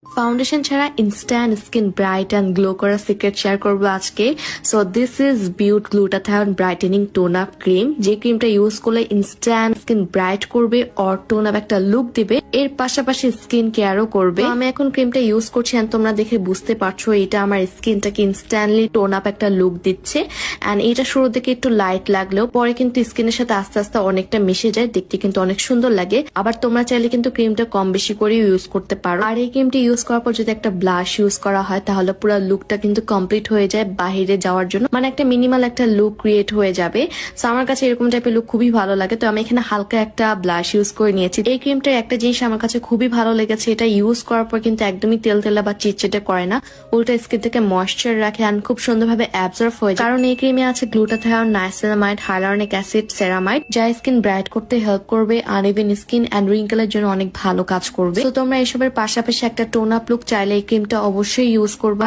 Foundation ছাড়া instant skin bright and glow করার secret share করবো আজকে। So this is বিউট glutathione brightening tone up cream, যে ক্রিমটা ইউজ করলে ইনস্ট্যান্ট স্কিন ব্রাইট করবে অর টোন আপ একটা লুক দিবে, এর পাশাপাশি স্কিন কেয়ারও করবে। আমি এখন ক্রিমটা ইউজ করছি এন্ড তোমরা দেখে বুঝতে পারছো এটা আমার স্কিনটাকে ইনস্ট্যান্টলি টোন আপ একটা লুক দিচ্ছে। এন্ড এটা শুরুর দিকে একটু লাইট লাগলেও পরে কিন্তু স্কিনের সাথে আস্তে আস্তে অনেকটা মিশে যায়, দেখতে কিন্তু অনেক সুন্দর লাগে। আবার তোমরা চাইলে কিন্তু ক্রিমটা কম বেশি করে ইউজ করতে পারো। আর এই ক্রিমটা ইউজ করার পর যদি একটা ব্লাশ ইউজ করা হয় তাহলে পুরো লুকটা কিন্তু কমপ্লিট হয়ে যায় বাহিরে যাওয়ার জন্য, মানে একটা মিনিমাল একটা লুক ক্রিয়েট হয়ে যাবে। সো আমার কাছে এরকম টাইপের লুক খুবই ভালো লাগে, তো আমি এখানে হালকা একটা ব্লাশ ইউজ করে নিয়েছি। এই ক্রিমটার একটা জিনিস আমার কাছে খুবই ভালো লেগেছে, এটা ইউজ করার পর কিন্তু একদমই তেলতেলা বা চিটচিটে করে না, উল্টা স্কিন থেকে ময়েশ্চার রাখে আর খুব সুন্দরভাবে অ্যাবজর্ব হয়ে যায়। কারণ এই ক্রিমে আছে গ্লুটাথায়ন, নাইসিনামাইড, হাইলারনিক অ্যাসিড, সেরামাইড, যা স্কিন ব্রাইট করতে হেল্প করবে, আনইভেন স্কিন এন্ড রিঙ্কেলের জন্য অনেক ভালো কাজ করবে। তো তোমরা এসবের পাশাপাশি একটা টোন আপ লুক চাইলে এই ক্রিমটা অবশ্যই ইউজ করবা।